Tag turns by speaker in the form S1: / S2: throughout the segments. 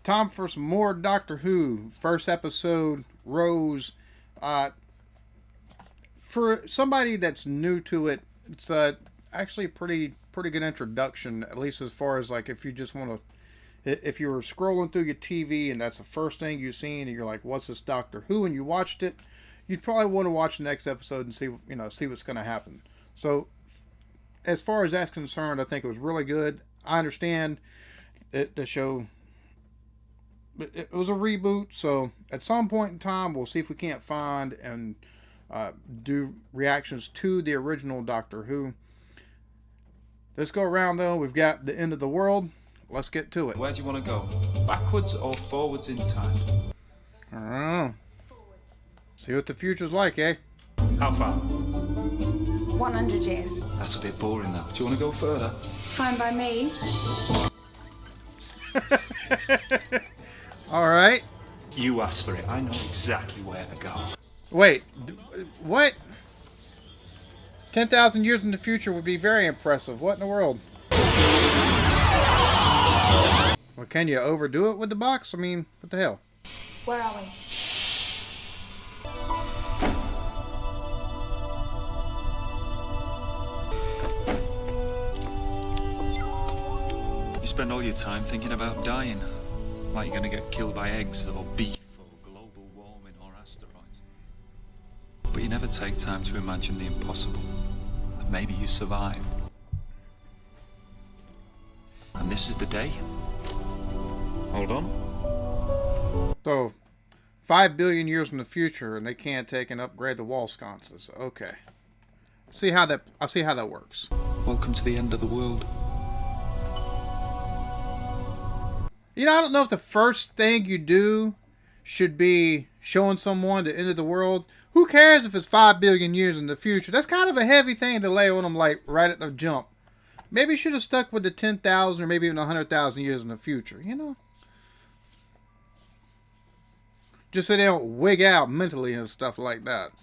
S1: Time for some more Doctor Who. First episode, Rose. For somebody that's new to it, it's actually a pretty good introduction. At least as far as like if you just want to, if you were scrolling through your TV and that's the first thing you've seen, and you're like, "What's this Doctor Who?" and you watched it, you'd probably want to watch the next episode and see what's going to happen. So, as far as that's concerned, I think it was really good. I understand the show. It was a reboot, so at some point in time, we'll see if we can't find and do reactions to the original Doctor Who. This go around, though, we've got the end of the world. Let's get to it.
S2: Where do you want to go? Backwards or forwards in time?
S1: I don't know. See what the future's like, eh?
S2: How far?
S3: 100 years.
S2: That's a bit boring now. Do you want to go further?
S3: Fine by me.
S1: All right.
S2: You asked for it. I know exactly where to go.
S1: Wait, what? 10,000 years in the future would be very impressive. What in the world? Well, can you overdo it with the box? I mean, what the hell?
S3: Where are we?
S2: You spend all your time thinking about dying. Like you're going to get killed by eggs or beef or global warming or asteroids. But you never take time to imagine the impossible. That maybe you survive. And this is the day. Hold on.
S1: So, 5 billion years in the future, and they can't take and upgrade the wall sconces. Okay. I see how that works.
S2: Welcome to the end of the world.
S1: You know, I don't know if the first thing you do should be showing someone the end of the world. Who cares if it's 5 billion years in the future? That's kind of a heavy thing to lay on them, like, right at the jump. Maybe you should have stuck with the 10,000 or maybe even 100,000 years in the future, you know? Just so they don't wig out mentally and stuff like that.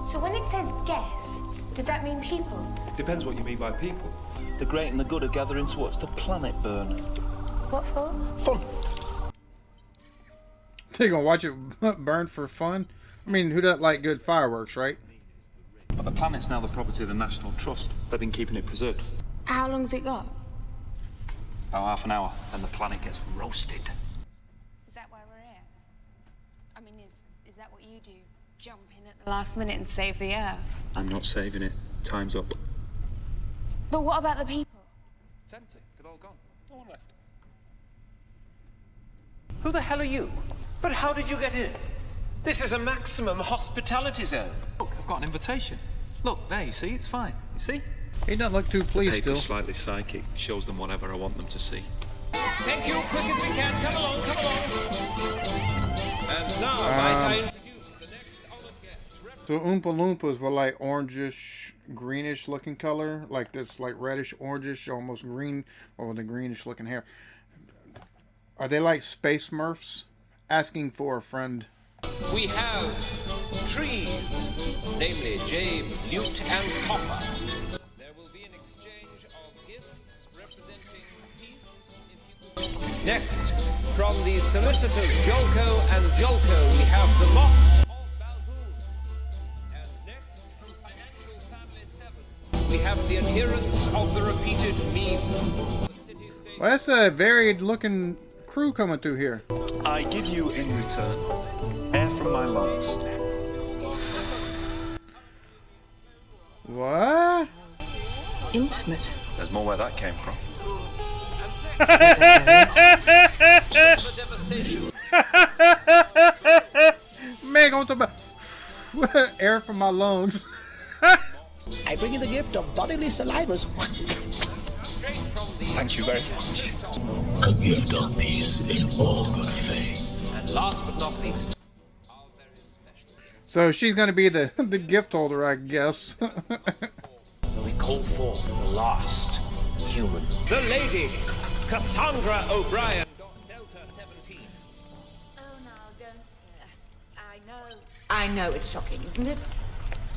S3: So when it says guests, does that mean people?
S2: Depends what you mean by people.
S4: The great and the good are gathering to watch the planet burn.
S3: What for?
S4: Fun.
S1: They're gonna watch it burn for fun? I mean, who doesn't like good fireworks, right?
S2: But the planet's now the property of the National Trust. They've been keeping it preserved.
S3: How long's it got?
S2: About half an hour, then the planet gets roasted.
S3: Is that why we're here? I mean, is that what you do? Jump in at the last minute and save the Earth?
S2: I'm not saving it. Time's up.
S3: But what about the people?
S2: It's empty. They're all gone. No one left.
S5: Who the hell are you? But how did you get in? This is a maximum hospitality zone.
S2: Look, I've got an invitation. Look, there, you see? It's fine. You see?
S1: He doesn't look too pleased still.
S2: Paper's slightly psychic. Shows them whatever I want them to see.
S5: Thank you, quick as we can. Come along, come along. And now, might I introduce the next honored guest.
S1: So Oompa Loompas were like orangish, greenish looking color. Like this, like reddish, orangish, almost green. Or with the greenish looking hair. Are they like space Smurfs? Asking for a friend.
S5: We have trees, namely jade, lute, and copper. There will be an exchange of gifts representing peace. If you... Next, from the solicitors Jolko and Jolko, we have the Mox of Balhoon. And next, from Financial Family 7, we have the adherents of the repeated meme. The city-state...
S1: Well, that's a varied looking crew coming through here.
S4: I give you in return air from my lungs.
S1: What?
S6: Intimate.
S4: There's more where that came from.
S5: The devastation.
S1: Man, going to about air from my lungs.
S6: I bring you the gift of bodily salivas.
S4: Thank you very much.
S7: A gift of peace in all good faith.
S5: And last but not least, our very special guest.
S1: So she's gonna be the gift holder, I guess.
S5: We call forth the last human. The lady, Cassandra O'Brien. Delta 17.
S8: Oh, no, don't stare. I know it's shocking, isn't it?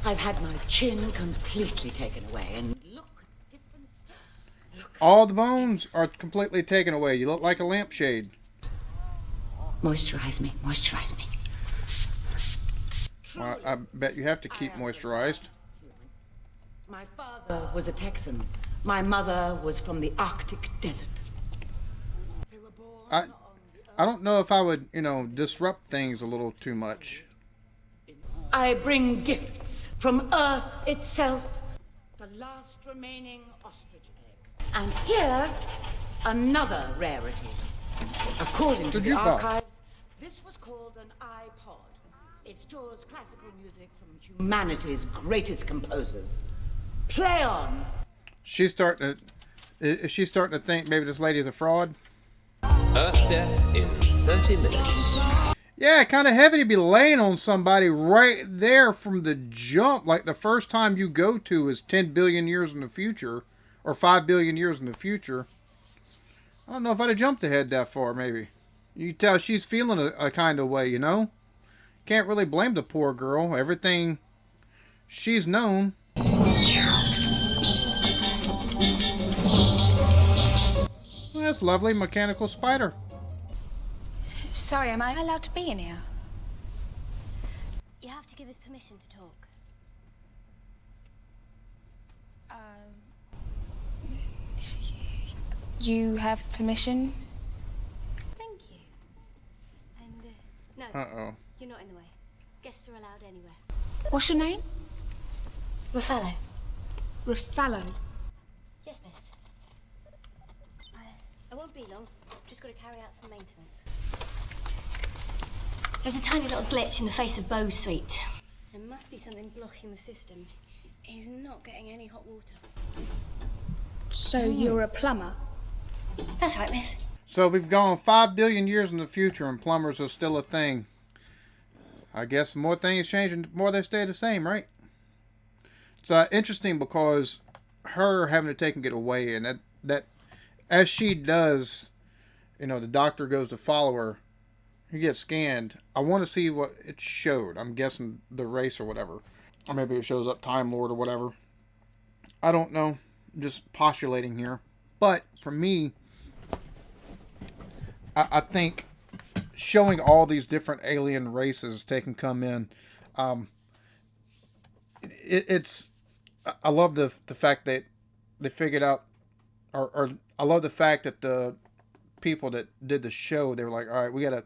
S8: I've had my chin completely taken away, and look, difference.
S1: All the bones are completely taken away. You look like a lampshade.
S6: Moisturize me, moisturize me.
S1: Well, I bet you have to keep moisturized.
S6: My father was a Texan. My mother was from the Arctic desert. They were born
S1: I don't know if I would, disrupt things a little too much.
S6: I bring gifts from Earth itself. The last remaining ostrich egg. And here, another rarity. According to the
S1: jukebox.
S6: archives, this was called an iPod. It stores classical music from humanity's greatest composers. Play on!
S1: Is she starting to think maybe this lady's a fraud?
S5: Earth death in 30 minutes.
S1: Yeah, kind of heavy to be laying on somebody right there from the jump. Like the first time you go to is 10 billion years in the future, or 5 billion years in the future. I don't know if I'd have jumped ahead that far, maybe. You can tell she's feeling a kind of way, Can't really blame the poor girl. Everything she's known. Well, that's lovely mechanical spider.
S3: Sorry, am I allowed to be in here?
S9: You have to give us permission to talk.
S3: You have permission?
S9: Thank you. And, no.
S1: Uh-oh.
S9: You're not in the way. Guests are allowed anywhere.
S3: What's your name?
S9: Ruffalo.
S3: Ruffalo.
S9: Yes, miss. I won't be long. Just got to carry out some maintenance. There's a tiny little glitch in the face of Beau's suite. There must be something blocking the system. He's not getting any hot water.
S3: So you're a plumber?
S9: That's right, miss.
S1: So we've gone 5 billion years in the future and plumbers are still a thing. I guess more things change and more they stay the same, right? It's interesting because her having to take and get away, and that as she does, the doctor goes to follow her. He gets scanned. I want to see what it showed. I'm guessing the race or whatever. Or maybe it shows up Time Lord or whatever. I don't know. I'm just postulating here. But for me, I think showing all these different alien races taking come in, it's. I love the fact that they figured out, or I love the fact that the people that did the show, they were like, all right, we'll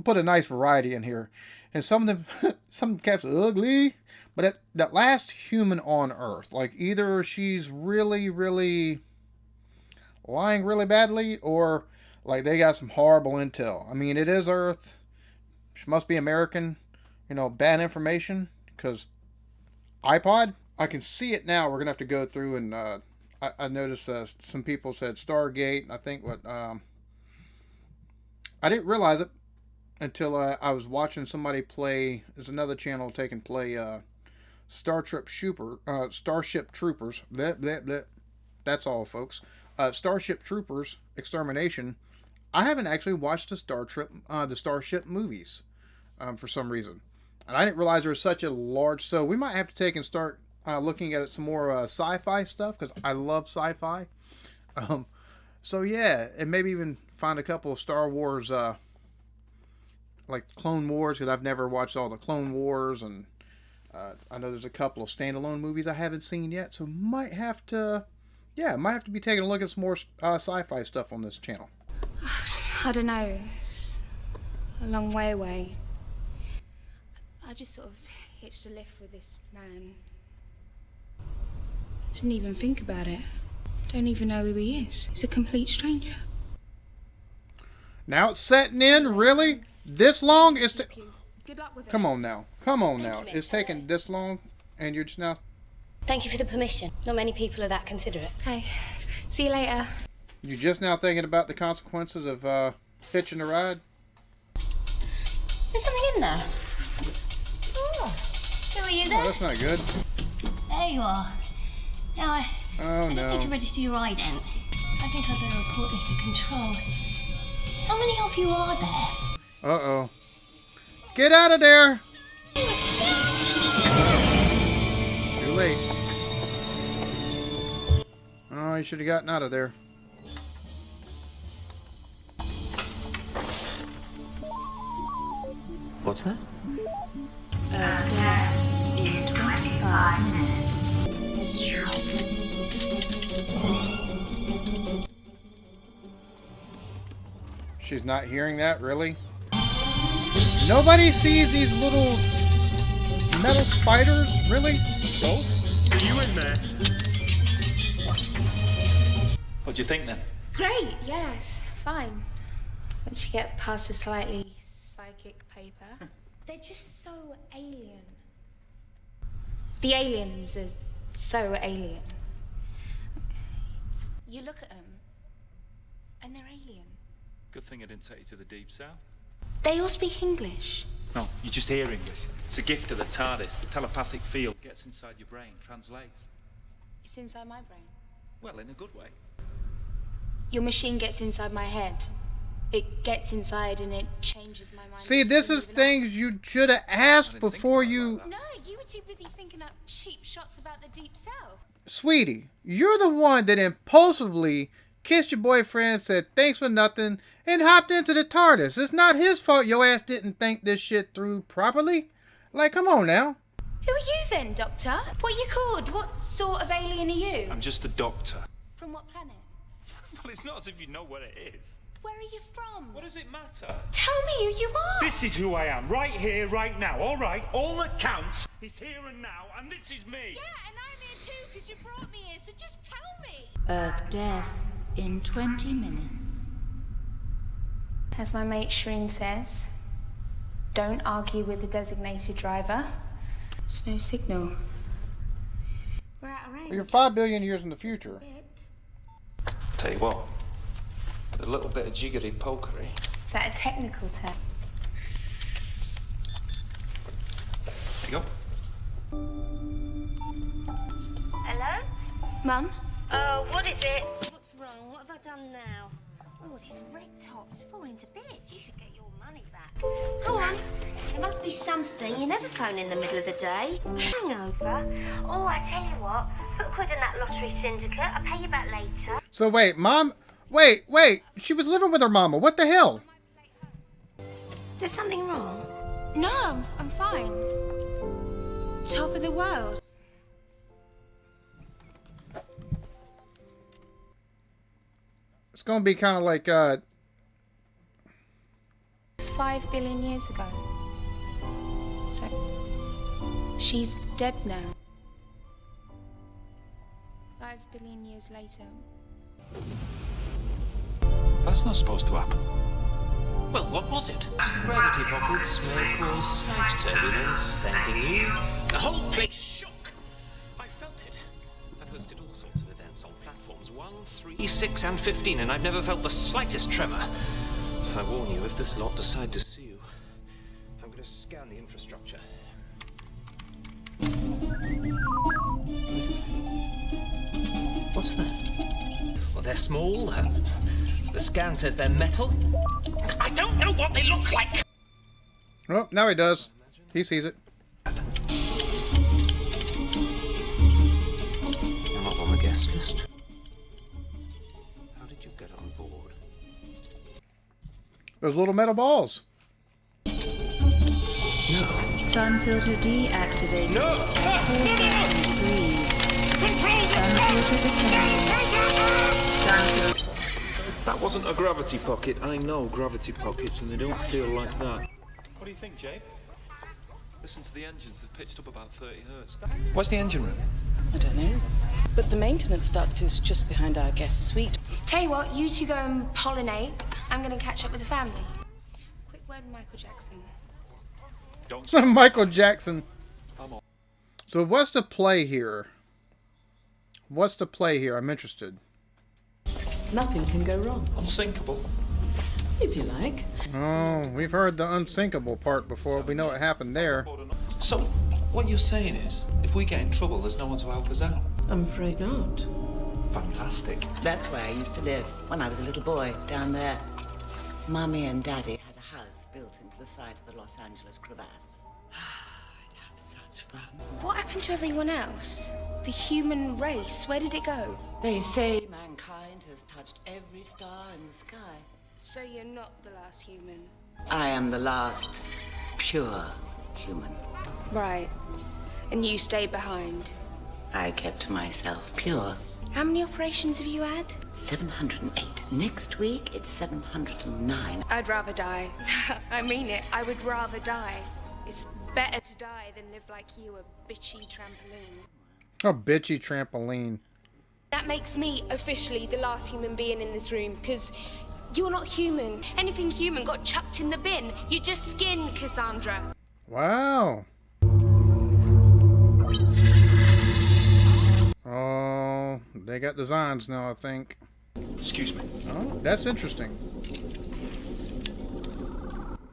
S1: put a nice variety in here, and some of them cats are ugly, but that last human on Earth, like either she's really, really lying really badly, or like they got some horrible intel. I mean, it is Earth. She must be American. Bad information, because iPod. I can see it now. We're gonna have to go through and I noticed some people said Stargate. And I think I didn't realize it until I was watching somebody play. There's another channel taking play Starship Troopers. That's all, folks. Starship Troopers Extermination. I haven't actually watched the Starship movies for some reason, and I didn't realize there was such a large. So we might have to take and start looking at some more sci-fi stuff, because I love sci-fi. So yeah, and maybe even find a couple of Star Wars, like Clone Wars, because I've never watched all the Clone Wars, and I know there's a couple of standalone movies I haven't seen yet. So might have to be taking a look at some more sci-fi stuff on this channel.
S3: I don't know. It's a long way away. I just sort of hitched a lift with this man. Didn't even think about it. Don't even know who he is. He's a complete stranger.
S1: Now it's setting in, really? This long?
S3: Good luck with it.
S1: Come on now. It's taking this long, and you're just now.
S9: Thank you for the permission. Not many people are that considerate.
S3: Okay. See you later.
S1: You're just now thinking about the consequences of hitching a ride?
S9: There's something in there. Oh, who are you there?
S1: Oh, that's not good.
S9: There you are. Now I
S1: Oh
S9: just
S1: no.
S9: need to register your ident. I think I'd better report this to control. How many of you are there?
S1: Uh-oh. Get out of there! Too late. Oh you should have gotten out of there.
S10: What's that?
S6: Death in 25 minutes.
S1: She's not hearing that, really? Nobody sees these little metal spiders, really?
S10: Oh, are you in there?
S2: What do you think then?
S3: Great, yes, fine. Once you get past the slightly psychic paper, they're just so alien. The aliens are so alien. You look at them, and they're alien.
S2: Good thing I didn't take you to the deep south.
S3: They all speak English.
S2: No, you just hear English. It's a gift of the TARDIS. The telepathic field gets inside your brain, translates.
S3: It's inside my brain.
S2: Well, in a good way.
S3: Your machine gets inside my head. It gets inside and it changes my mind.
S1: See, this is things you should have asked before you...
S3: No, you were too busy thinking up cheap shots about the deep south.
S1: Sweetie, you're the one that impulsively kissed your boyfriend, said thanks for nothing, and hopped into the TARDIS. It's not his fault your ass didn't think this shit through properly. Like, come on now.
S3: Who are you then, Doctor? What are you called? What sort of alien are you?
S2: I'm just a doctor.
S3: From what planet?
S2: Well, it's not as if you know what it is.
S3: Where are you from?
S2: What does it matter?
S3: Tell me who you are.
S10: This is who I am, right here, right now. All right, all that counts is here and now, and this is me.
S3: Yeah, and I'm here too, because you brought me here, so just tell me.
S6: Earth death in 20 minutes.
S3: As my mate Shreen says, don't argue with the designated driver. There's no signal. We're out of range.
S1: Well, you're 5 billion years in the future.
S5: Tell you what, with a little bit of jiggery pokery.
S3: Is that a technical term?
S2: There you go.
S9: Hello?
S3: Mum?
S9: Oh, what is it? What's wrong? What have I done now? Oh, this red top's falling to bits. You should get your money back. Go on. There must be something. You never phone in the middle of the day. Hangover. Oh, I tell you what. Put a quid in that lottery syndicate. I'll pay you back later.
S1: So wait, Mom... Wait. She was living with her mama. What the hell?
S9: Is there something wrong?
S3: No, I'm fine. Top of the world.
S1: It's gonna be kind of like,
S3: 5 billion years ago. So, she's dead now. 5 billion years later.
S2: That's not supposed to happen.
S5: Well, what was it? Gravity pockets may cause slight turbulence, thanking you. The whole place shook. I felt it. I've hosted all sorts of events on platforms 1, 3, 6, and 15, and I've never felt the slightest tremor. I warn you, if this lot decide to sue you, I'm going to scan the infrastructure. What's that? Well, they're small. The scan says they're metal. I don't know what they look like.
S1: oh, now he does. He sees it.
S5: You're not on the guest list. How did you get on board?
S1: Those little metal balls.
S5: No.
S6: Sun filter deactivated.
S5: No!
S6: Freeze. Sun filter disabled. Sun filter.
S4: That wasn't a gravity pocket. I know gravity pockets, and they don't feel like that.
S2: What do you think, Jake? Listen to the engines. They've pitched up about 30 hertz. Where's the engine room?
S11: I don't know. But the maintenance duct is just behind our guest suite.
S3: Tell you what, you two go and pollinate. I'm going to catch up with the family. Quick word with Michael Jackson.
S2: Don't
S1: Michael Jackson.
S2: Come on.
S1: So what's the play here? What's the play here? I'm interested.
S11: Nothing can go wrong.
S2: Unsinkable.
S11: If you like.
S1: Oh, we've heard the unsinkable part before. We know what happened there.
S2: So, what you're saying is, if we get in trouble, there's no one to help us out?
S11: I'm afraid not.
S2: Fantastic.
S6: That's where I used to live when I was a little boy, down there. Mummy and Daddy had a house built into the side of the Los Angeles crevasse. I'd have such fun.
S3: What happened to everyone else? The human race, where did it go?
S6: They say, mankind has touched every star in the sky.
S3: So you're not the last human?
S6: I am the last pure human.
S3: Right. And you stayed behind?
S6: I kept myself pure.
S3: How many operations have you had?
S6: 708. Next week, it's 709.
S3: I'd rather die. I mean it. I would rather die. It's better to die than live like you, a bitchy trampoline.
S1: A bitchy trampoline.
S3: That makes me officially the last human being in this room, because you're not human. Anything human got chucked in the bin. You're just skin, Cassandra.
S1: Wow. Oh, they got designs now, I think.
S4: Excuse me.
S1: Oh, that's interesting.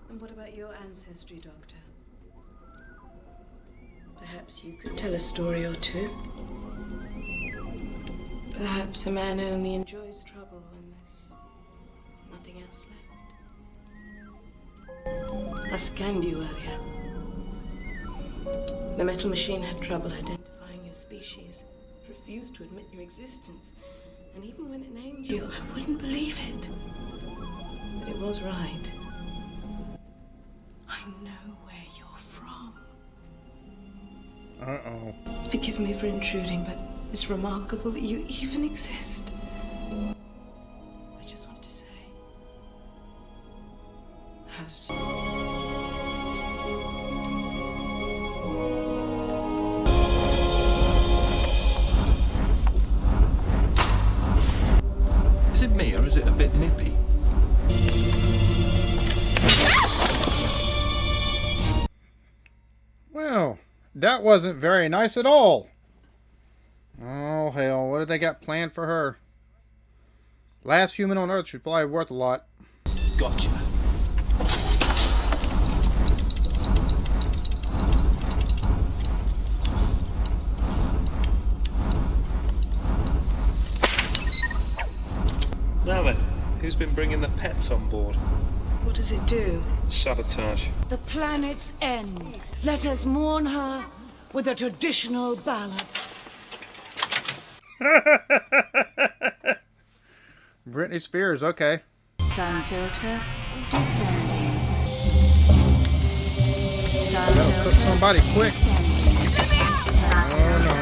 S11: And what about your ancestry, Doctor? Perhaps you could tell a story or two. Perhaps a man only enjoys trouble when there's nothing else left. I scanned you earlier. The metal machine had trouble identifying your species. It refused to admit your existence. And even when it named you, I wouldn't believe it. But it was right. I know where you're from.
S1: Uh-oh.
S11: Forgive me for intruding, but it's remarkable that you even exist. I just wanted to say how
S2: Is it me, or is it a bit nippy?
S1: Well, that wasn't very nice at all. Oh, hell. What did they got planned for her? Last human on Earth should probably be worth a lot.
S4: Gotcha. Now then, who's been bringing the pets on board?
S11: What does it do?
S4: Sabotage.
S6: The planet's end. Let us mourn her with a traditional ballad.
S1: Britney Spears, okay.
S8: Sun filter descending. Sun
S1: That'll cook
S8: filter
S1: somebody quick. Oh, no.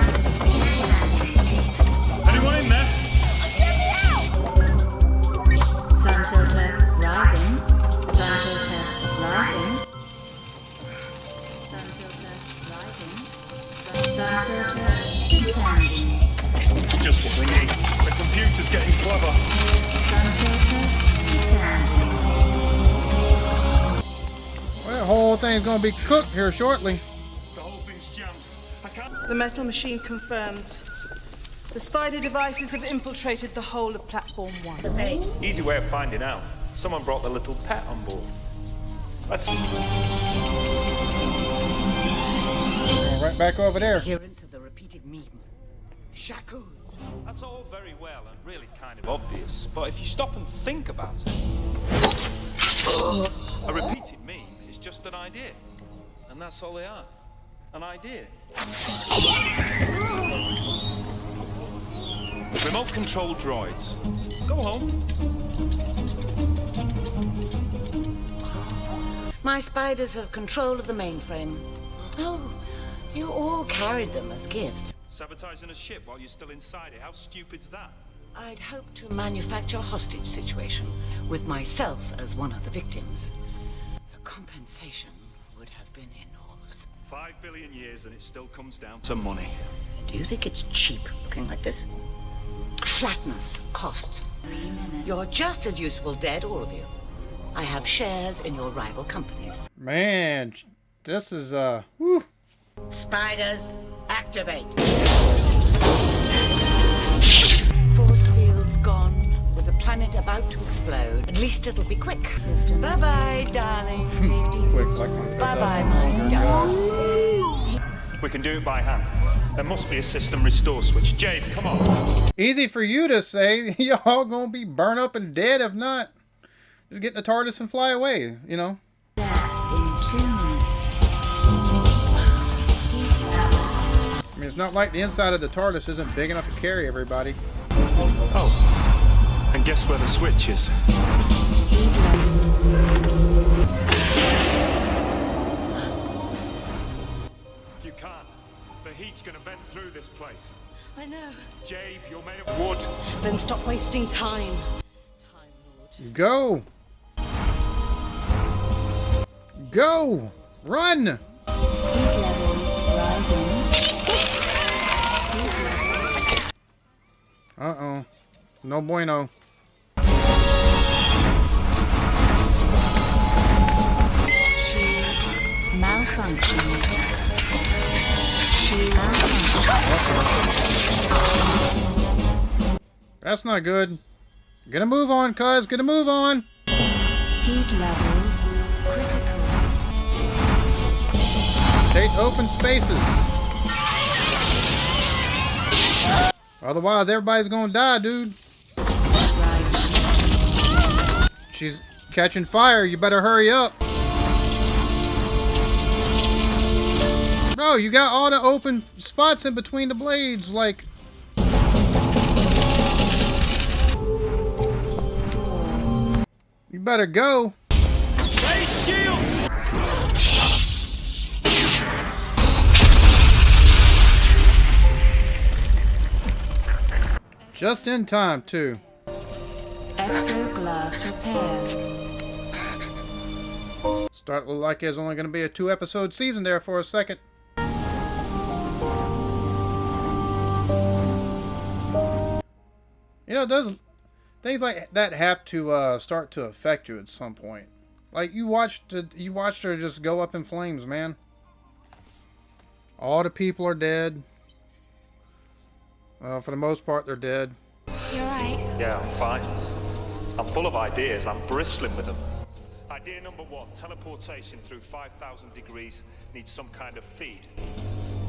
S10: Anyone in there?
S8: Sun filter rising. Sun filter rising. Sun filter rising. Sun filter descending.
S10: It's just what we need. The computer's getting clever.
S8: Sun filter descending.
S1: Well, the whole thing's gonna be cooked here shortly.
S10: The whole thing's jammed. I can't...
S11: The metal machine confirms. The spider devices have infiltrated the whole of Platform 1.
S4: Easy way of finding out. Someone brought the little pet on board. Let's...
S1: Right back over there.
S6: Appearance of the repeated meme. Shakus.
S2: That's all very well and really kind of obvious, but if you stop and think about it, a repeated meme is just an idea, and that's all they are, an idea. Remote control droids. Go home.
S6: My spiders have control of the mainframe. Oh, you all carried them as gifts.
S2: Sabotaging a ship while you're still inside it. How stupid's that?
S6: I'd hoped to manufacture a hostage situation with myself as one of the victims. The compensation would have been enormous.
S2: 5 billion years and it still comes down to money.
S6: Do you think it's cheap looking like this? Flatness costs.
S8: 3 minutes.
S6: You're just as useful dead, all of you. I have shares in your rival companies.
S1: Man, this is, whew.
S6: Spiders, activate. Force field's gone, with the planet about to explode. At least it'll be quick.
S8: Systems.
S6: Bye-bye, darling.
S8: Safety
S1: Quick,
S8: systems.
S1: like
S6: Bye-bye, my darling.
S10: We can do it by hand. There must be a system restore switch. Jade, come on.
S1: Easy for you to say. Y'all gonna be burned up and dead if not. Just get in the TARDIS and fly away, you know?
S8: Death in 2 minutes.
S1: I mean, it's not like the inside of the TARDIS isn't big enough to carry everybody.
S10: Oh, and guess where the switch is? You can't. The heat's gonna vent through this place.
S6: I know.
S10: Jabe, you're made of wood.
S6: Then stop wasting time.
S1: Go! Go! Run!
S12: Heat levels rising.
S1: Uh-oh. No bueno.
S12: She's malfunctioning. She malfunctioning.
S1: That's not good. Get a move on, cuz. Get a move on.
S12: Heat levels critical.
S1: Take open spaces. Otherwise, everybody's gonna die, dude. She's catching fire. You better hurry up. Bro, you got all the open spots in between the blades, like... You better go.
S10: Raise shields!
S1: Just in time, too.
S12: Exoglass repair.
S1: Start to look like there's only going to be a 2-episode season there for a second. You know, those things like that have to start to affect you at some point. Like you watched her just go up in flames, man. All the people are dead. For the most part, they're dead.
S3: You're right.
S10: Yeah, I'm fine. I'm full of ideas. I'm bristling with them. Idea number 1, teleportation through 5,000 degrees needs some kind of feed.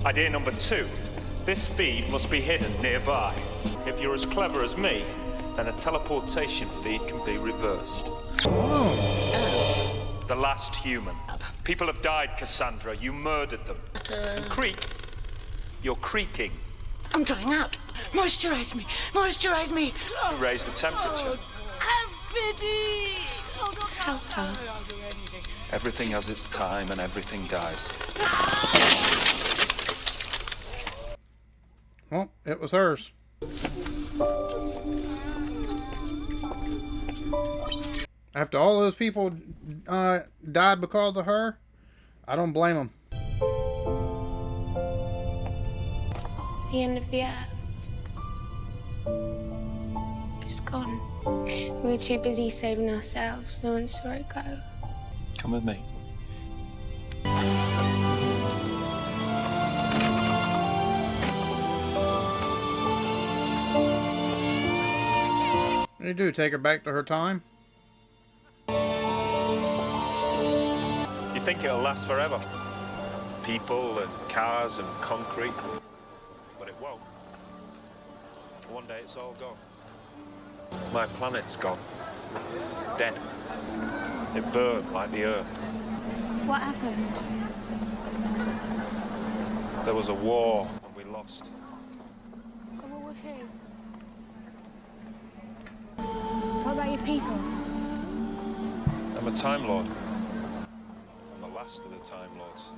S10: Idea number 2, this feed must be hidden nearby. If you're as clever as me, then a teleportation feed can be reversed.
S1: Oh.
S10: The last human. People have died, Cassandra. You murdered them. And creak. You're creaking.
S6: I'm drying out. Moisturize me. Moisturize me.
S10: You raise the temperature.
S6: Have pity.
S3: Help her.
S2: Everything has its time and everything dies.
S1: Well, it was hers. After all those people died because of her, I don't blame them.
S3: The end of the earth. It's gone. We were too busy saving ourselves. No one saw it go.
S2: Come with me.
S1: What do you do? Take her back to her time?
S10: You think it'll last forever? People and cars and concrete. But it won't. One day it's all gone. My planet's gone. It's dead. It burned like the Earth.
S3: What happened?
S10: There was a war and we lost.
S3: A war with who? What about your people?
S10: I'm a Time Lord. I'm the last of the Time Lords.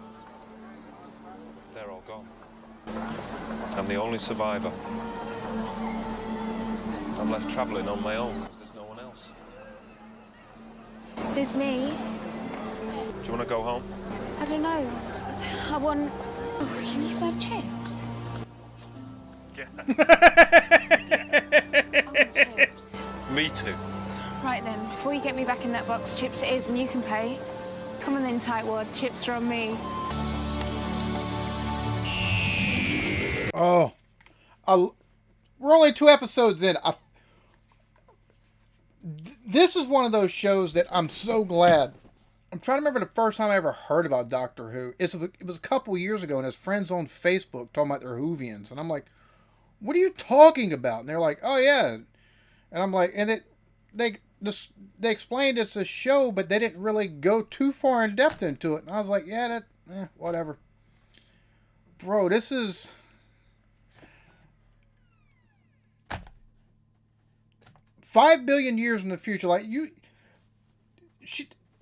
S10: They're all gone. I'm the only survivor. I'm left travelling on my own because there's no one else.
S3: It's me.
S10: Do you want to go home?
S3: I don't know. I want... Oh, can you smell chips?
S10: Yeah.
S3: I want chips.
S10: Me too.
S3: Right then, before you get me back in that box, chips it is and you can pay. Come on then, tightwad. Chips are on me.
S1: Oh. We're only 2 episodes in. This is one of those shows that I'm so glad. I'm trying to remember the first time I ever heard about Doctor Who. It was a couple years ago, and his friends on Facebook talking about their Whovians. And I'm like, what are you talking about? And they're like, oh, yeah. And I'm like, and they explained it's a show, but they didn't really go too far in depth into it. And I was like, yeah, whatever. Bro, this is... 5 billion years in the future, like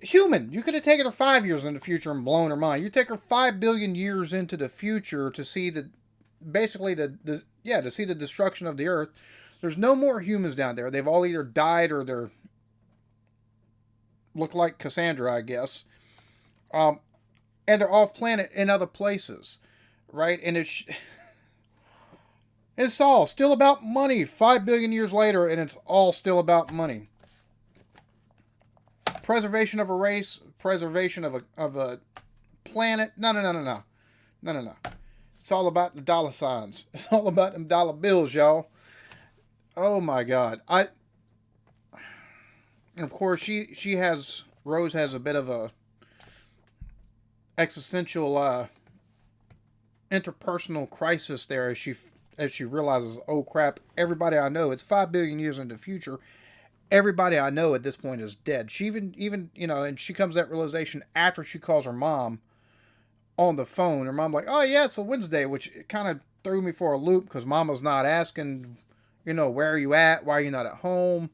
S1: human, you could have taken her 5 years in the future and blown her mind. You take her 5 billion years into the future to see to see the destruction of the Earth. There's no more humans down there. They've all either died or they're look like Cassandra, I guess. And they're off planet in other places, right? And it's all still about money 5 billion years later, and it's all still about money. Preservation of a race, preservation of a planet. No. It's all about the dollar signs. It's all about them dollar bills, y'all. Oh my God. And of course, Rose has a bit of a existential interpersonal crisis there as she realizes, oh crap, everybody I know, it's 5 billion years into the future, everybody I know at this point is dead. She even and she comes to that realization after she calls her mom on the phone. Her mom like, oh yeah, it's a Wednesday, which kind of threw me for a loop because mama's not asking, where are you at? Why are you not at home?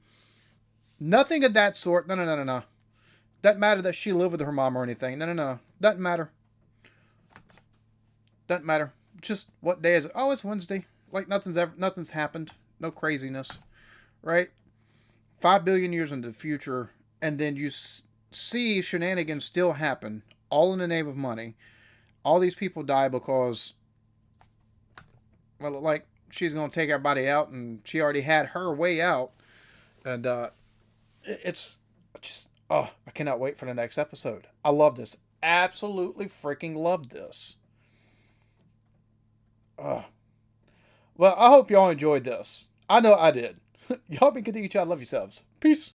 S1: Nothing of that sort. No. Doesn't matter that she lived with her mom or anything. No. Doesn't matter. Just what day is it? Oh, it's Wednesday. Like nothing's happened. No craziness. Right? 5 billion years into the future, and then you see shenanigans still happen, all in the name of money. All these people die because, well, like, she's going to take everybody out, and she already had her way out. And it's just, I cannot wait for the next episode. I love this. Absolutely freaking love this. Well, I hope y'all enjoyed this. I know I did. Y'all be good to each other. Love yourselves. Peace.